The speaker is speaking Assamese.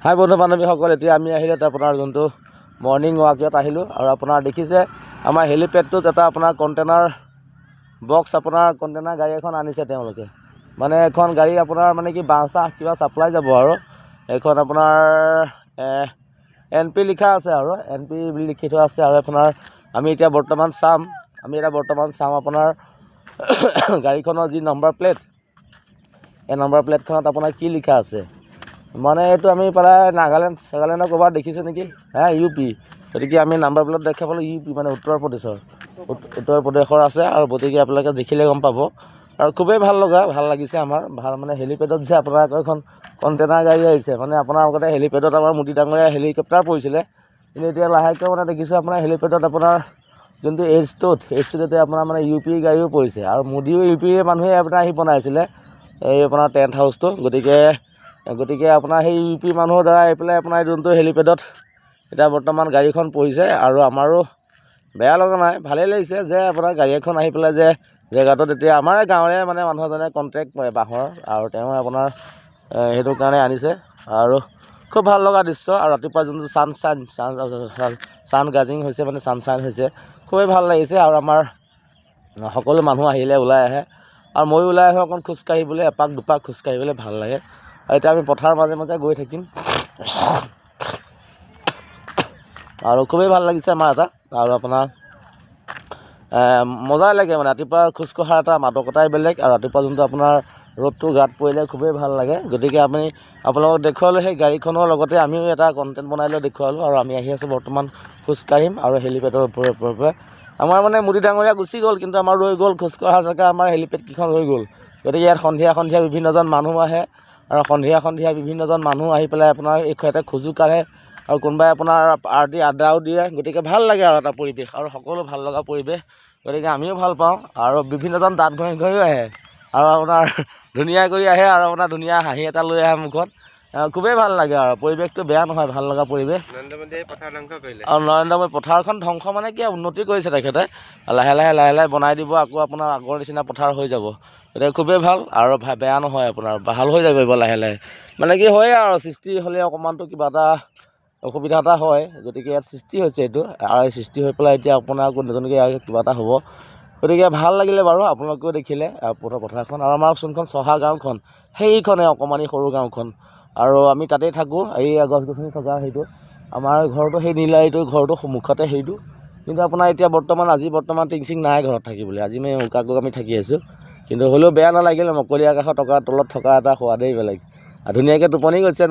হাই বন্ধু বান্ধৱীসকল, এতিয়া আমি আহিলোঁ আপোনাৰ যোনটো মৰ্ণিং ৱাকত আহিলোঁ আৰু আপোনাৰ দেখিছে আমাৰ হেলিপেডটোত এটা আপোনাৰ কণ্টেইনাৰ বক্স আপোনাৰ কণ্টেইনাৰ গাড়ী এখন আনিছে তেওঁলোকে। মানে এখন গাড়ী আপোনাৰ মানে কি বাঁহ কিবা ছাপ্লাই যাব আৰু এইখন আপোনাৰ NP লিখা আছে আৰু NP বুলি লিখি থোৱা আছে। আৰু আপোনাৰ আমি এতিয়া বৰ্তমান চাম আপোনাৰ গাড়ীখনৰ যি নম্বৰ প্লেট, এই নম্বৰ প্লেটখনত আপোনাৰ কি লিখা আছে। মানে এইটো আমি প্ৰায় নাগালেণ্ডৰ ক'ৰবাত দেখিছোঁ নেকি, UP। গতিকে আমি নাম্বাৰ প্লেট দেখা পালোঁ UP মানে উত্তৰ প্ৰদেশৰ আছে। আৰু গতিকে আপোনালোকে দেখিলে গম পাব। আৰু খুবেই ভাল লাগিছে আমাৰ মানে হেলিপেডত যে আপোনাৰ এখন কণ্টেইনাৰ গাড়ী আহিছে। মানে আপোনাৰ আগতে হেলিপেডত আমাৰ মোদী ডাঙৰীয়া হেলিকপ্টাৰ পৰিছিলে, কিন্তু এতিয়া লাহেকৈ মানে দেখিছোঁ আপোনাৰ হেলিপেডত আপোনাৰ যোনটো H2 এতিয়া আপোনাৰ মানে UP গাড়ীও পৰিছে। আৰু মোদীও UP মানুহে আপোনাৰ আহি বনাইছিলে এই আপোনাৰ টেণ্ট হাউচটো। গতিকে আপোনাৰ সেই UP মানুহৰ দ্বাৰা আহি পেলাই আপোনাৰ যোনটো হেলিপেডত এতিয়া বৰ্তমান গাড়ীখন পৰিছে। আৰু আমাৰো বেয়া লগা নাই, ভালেই লাগিছে যে আপোনাৰ গাড়ী এখন আহি পেলাই যে জেগাটোত এতিয়া আমাৰ গাঁৱৰে মানে মানুহ এজনে কণ্ট্ৰেক্ট কৰে বাঁহৰ, আৰু তেওঁ আপোনাৰ সেইটো কাৰণে আনিছে। আৰু খুব ভাল লগা দৃশ্য। আৰু ৰাতিপুৱা যোনটো ছান গাজিং হৈছে, মানে ছানশ্বাইন হৈছে, খুবেই ভাল লাগিছে। আৰু আমাৰ সকলো মানুহ আহিলে ওলাই আহে, আৰু ময়ো ওলাই আহোঁ অকণ খোজকাঢ়িবলৈ, এপাক দুপাক খোজকাঢ়িবলৈ ভাল লাগে। আৰু এতিয়া আমি পথাৰৰ মাজে মাজে গৈ থাকিম আৰু খুবেই ভাল লাগিছে আমাৰ এটা। আৰু আপোনাৰ মজাই লাগে মানে ৰাতিপুৱা খোজকঢ়াৰ এটা মাদকতাই বেলেগ। আৰু ৰাতিপুৱা যোনটো আপোনাৰ ৰ'দটো গাত পৰিলে খুবেই ভাল লাগে। গতিকে আমি আপোনালোকক দেখুৱালোঁ সেই গাড়ীখনৰ লগতে আমিও এটা কণ্টেণ্ট বনাই লৈ দেখুৱালোঁ। আৰু আমি আহি আছোঁ বৰ্তমান খোজকাঢ়িম আৰু হেলিপেডৰ ওপৰে আমাৰ মানে মোদী ডাঙৰীয়া গুচি গ'ল, কিন্তু আমাৰ ৰৈ গ'ল খোজকঢ়া জেগা, আমাৰ হেলিপেডকেইখন ৰৈ গ'ল। গতিকে ইয়াত সন্ধিয়া বিভিন্নজন মানুহ আহে, আৰু সন্ধিয়া বিভিন্নজন মানুহ আহি পেলাই আপোনাৰ এই ইয়াতে খোজো কাঢ়ে, আৰু কোনোবাই আপোনাৰ আড্ডাও দিয়ে। গতিকে ভাল লাগে আৰু এটা পৰিৱেশ, আৰু সকলো ভাল লগা পৰিৱেশ। গতিকে আমিও ভাল পাওঁ। আৰু বিভিন্নজন দাঁত ঘঁহিও আহে, আৰু আপোনাৰ ধুনীয়া কৰি আহে, আৰু আপোনাৰ ধুনীয়া হাঁহি এটা লৈ আহে মুখত। খুবেই ভাল লাগে আৰু পৰিৱেশটো বেয়া নহয়, ভাল লগা পৰিৱেশ। আৰু নৰেন্দ্ৰ মোদী পথাৰখন ধ্বংস মানে কি উন্নতি কৰিছে তেখেতে, লাহে লাহে বনাই দিব, আকৌ আপোনাৰ আগৰ নিচিনা পথাৰ হৈ যাব। গতিকে খুবেই ভাল, আৰু বেয়া নহয়, আপোনাৰ ভাল হৈ যাব লাহে লাহে। মানে কি হয় আৰু সৃষ্টি হ'লে অকণমানটো কিবা এটা অসুবিধা এটা হয়। গতিকে ইয়াত সৃষ্টি হৈছে এইটো, আৰু এই সৃষ্টি হৈ পেলাই এতিয়া আপোনাৰ আকৌ নতুনকৈ কিবা এটা হ'ব। গতিকে ভাল লাগিলে বাৰু, আপোনালোকেও দেখিলে পথাৰখন। আৰু আমাৰ যোনখন চহা গাঁওখন, সেইখনে অকণমানি সৰু গাঁওখন, আৰু আমি তাতেই থাকোঁ। এই গছ গছনি থকা সেইটো আমাৰ ঘৰটো, সেই নীলাৰিটোৰ ঘৰটো সন্মুখতে সেইটো। কিন্তু আপোনাৰ এতিয়া আজি বৰ্তমান টিং নাই ঘৰত থাকিবলৈ, আজি আমি থাকি আছোঁ। কিন্তু হ'লেও বেয়া নালাগিল, মুকলি আকাশৰ তলত থকা এটা সোৱাদেই বেলেগ। ধুনীয়াকৈ টোপনি গৈছে।